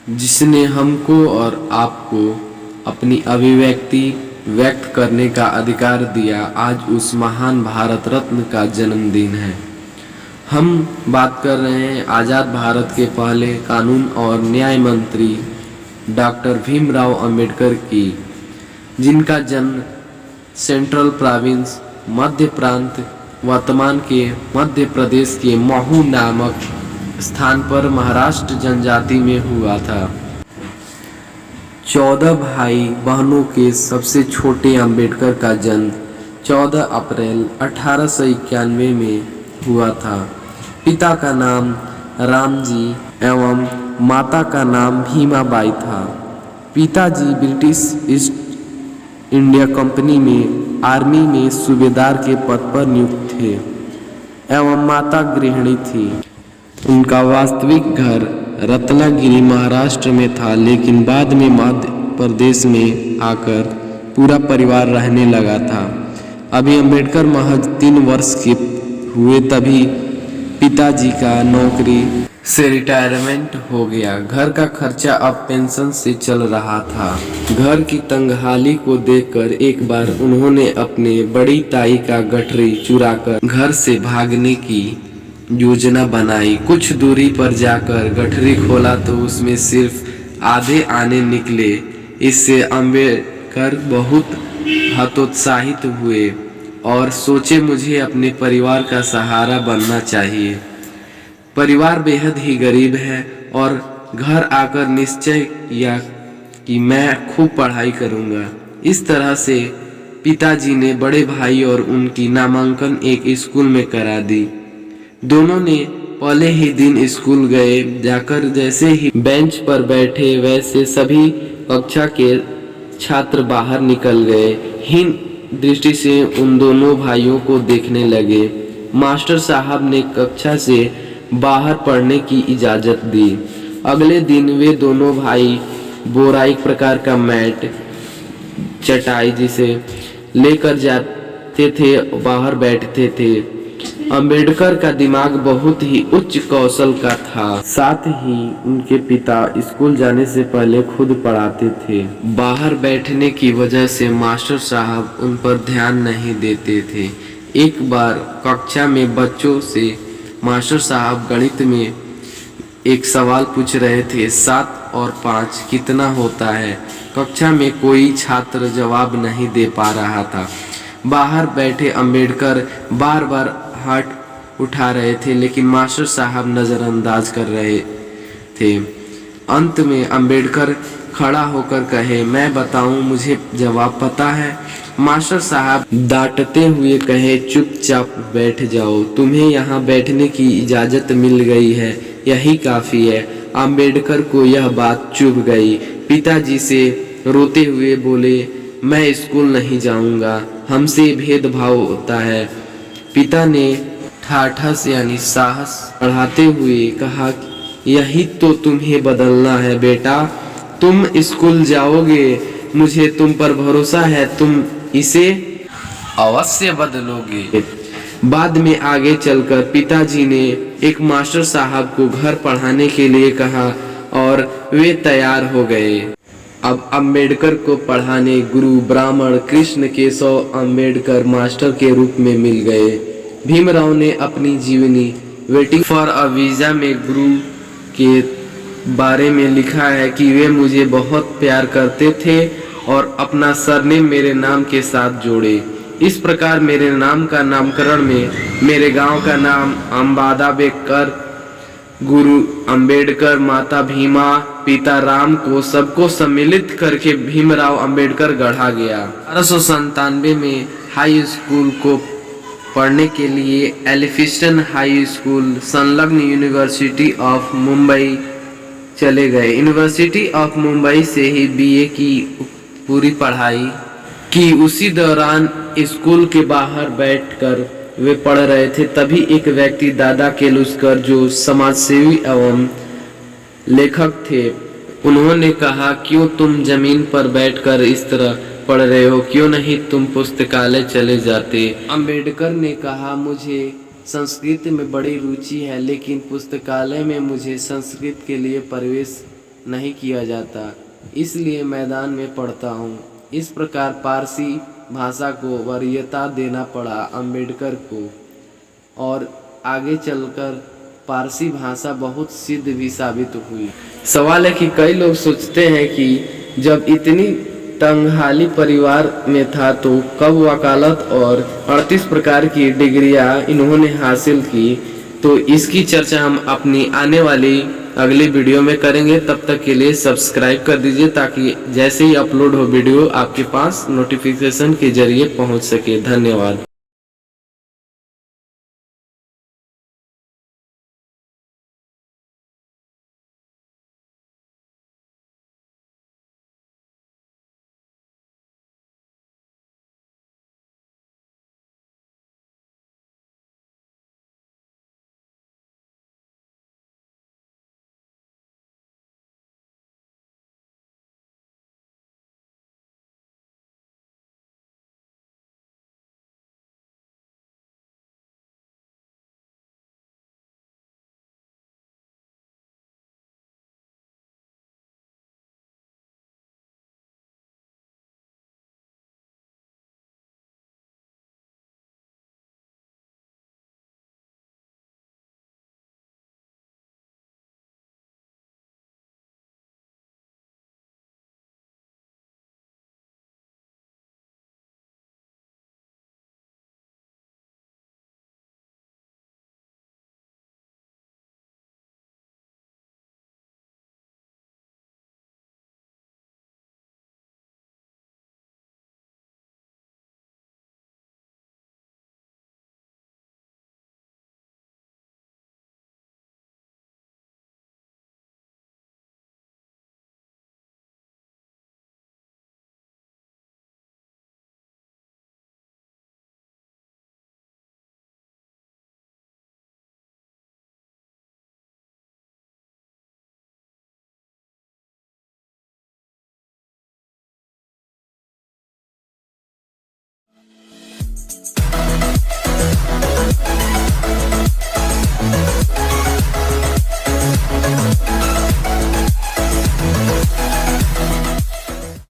जिसने हमको और आपको अपनी अभिव्यक्ति व्यक्त करने का अधिकार दिया, आज उस महान भारत रत्न का जन्मदिन है। हम बात कर रहे हैं आज़ाद भारत के पहले कानून और न्याय मंत्री डॉक्टर भीमराव अंबेडकर की, जिनका जन्म सेंट्रल प्रोविंस मध्य प्रांत वर्तमान के मध्य प्रदेश के महू नामक स्थान पर महाराष्ट्र जनजाति में हुआ था। 14 भाई बहनों के सबसे छोटे अंबेडकर का जन्म 14 अप्रैल 1891 में हुआ था। पिता का नाम रामजी एवं माता का नाम भीमाबाई था। पिताजी ब्रिटिश ईस्ट इंडिया कंपनी में आर्मी में सूबेदार के पद पर नियुक्त थे एवं माता गृहिणी थी। उनका वास्तविक घर रत्नागिरी महाराष्ट्र में था, लेकिन बाद में मध्य प्रदेश में आकर पूरा परिवार रहने लगा था। अभी अंबेडकर महज 3 वर्ष के हुए तभी पिताजी का नौकरी से रिटायरमेंट हो गया। घर का खर्चा अब पेंशन से चल रहा था। घर की तंगहाली को देखकर एक बार उन्होंने अपने बड़ी ताई का गठरी चुराकर घर से भागने की योजना बनाई। कुछ दूरी पर जाकर गठरी खोला तो उसमें सिर्फ आधे आने निकले। इससे अंबेडकर बहुत हतोत्साहित हुए और सोचे, मुझे अपने परिवार का सहारा बनना चाहिए। परिवार बेहद ही गरीब है और घर आकर निश्चय किया कि मैं खूब पढ़ाई करूंगा। इस तरह से पिताजी ने बड़े भाई और उनकी नामांकन एक स्कूल में करा दी। दोनों ने पहले ही दिन स्कूल गए। जाकर जैसे ही बेंच पर बैठे, वैसे सभी कक्षा के छात्र बाहर निकल गए। हीन दृष्टि से उन दोनों भाइयों को देखने लगे। मास्टर साहब ने कक्षा से बाहर पढ़ने की इजाज़त दी। अगले दिन वे दोनों भाई बोरा, एक प्रकार का मैट, चटाई जिसे लेकर जाते थे, बाहर बैठते थे। अंबेडकर का दिमाग बहुत ही उच्च कौशल का था। साथ ही उनके पिता स्कूल जाने से पहले खुद पढ़ाते थे। बाहर बैठने की वजह से मास्टर साहब उन पर ध्यान नहीं देते थे। एक बार कक्षा में बच्चों से मास्टर साहब गणित में एक सवाल पूछ रहे थे, 7 और 5 कितना होता है। कक्षा में कोई छात्र जवाब नहीं दे पा रहा था। बाहर बैठे अंबेडकर बार बार हाथ उठा रहे थे, लेकिन मास्टर साहब नज़रअंदाज कर रहे थे। अंत में अंबेडकर खड़ा होकर कहे, मैं बताऊं, मुझे जवाब पता है। मास्टर साहब डांटते हुए कहे, चुपचाप बैठ जाओ, तुम्हें यहाँ बैठने की इजाज़त मिल गई है, यही काफ़ी है। अंबेडकर को यह बात चुभ गई। पिताजी से रोते हुए बोले, मैं स्कूल नहीं जाऊंगा, हमसे भेदभाव होता है। पिता ने ठाठस यानी साहस बढ़ाते हुए कहा, यही तो तुम्हें बदलना है बेटा, तुम स्कूल जाओगे, मुझे तुम पर भरोसा है, तुम इसे अवश्य बदलोगे। बाद में आगे चलकर पिताजी ने एक मास्टर साहब को घर पढ़ाने के लिए कहा और वे तैयार हो गए। अब अंबेडकर को पढ़ाने गुरु ब्राह्मण कृष्ण केशव अंबेडकर मास्टर के रूप में मिल गए। भीमराव ने अपनी जीवनी वेटिंग फॉर अ वीज़ा में गुरु के बारे में लिखा है कि वे मुझे बहुत प्यार करते थे और अपना सरनेम मेरे नाम के साथ जोड़े। इस प्रकार मेरे नाम का नामकरण में मेरे गांव का नाम अंबादाबेकर, गुरु अंबेडकर, माता भीमा, पिता राम को सबको सम्मिलित करके भीमराव अंबेडकर गढ़ा गया। 1897 में हाई स्कूल को पढ़ने के लिए एलिफिंस्टन हाई स्कूल संलग्न यूनिवर्सिटी ऑफ मुंबई चले गए। यूनिवर्सिटी ऑफ मुंबई से ही बीए की पूरी पढ़ाई की। उसी दौरान स्कूल के बाहर बैठकर वे पढ़ रहे थे, तभी एक व्यक्ति दादा केलुस्कर, जो समाजसेवी एवं लेखक थे, उन्होंने कहा, क्यों तुम जमीन पर बैठकर इस तरह पढ़ रहे हो, क्यों नहीं तुम पुस्तकालय चले जाते। अंबेडकर ने कहा, मुझे संस्कृत में बड़ी रुचि है, लेकिन पुस्तकालय में मुझे संस्कृत के लिए प्रवेश नहीं किया जाता, इसलिए मैदान में पढ़ता हूँ। इस प्रकार पारसी भाषा को वरीयता देना पड़ा अम्बेडकर को और आगे चलकर पारसी भाषा बहुत सिद्ध भी साबित हुई। सवाल है कि कई लोग सोचते हैं कि जब इतनी तंगहाली परिवार में था तो कब वकालत और 38 प्रकार की डिग्रियां इन्होंने हासिल की। तो इसकी चर्चा हम अपनी आने वाली अगली वीडियो में करेंगे। तब तक के लिए सब्सक्राइब कर दीजिए ताकि जैसे ही अपलोड हो वीडियो आपके पास नोटिफिकेशन के जरिए पहुंच सके। धन्यवाद।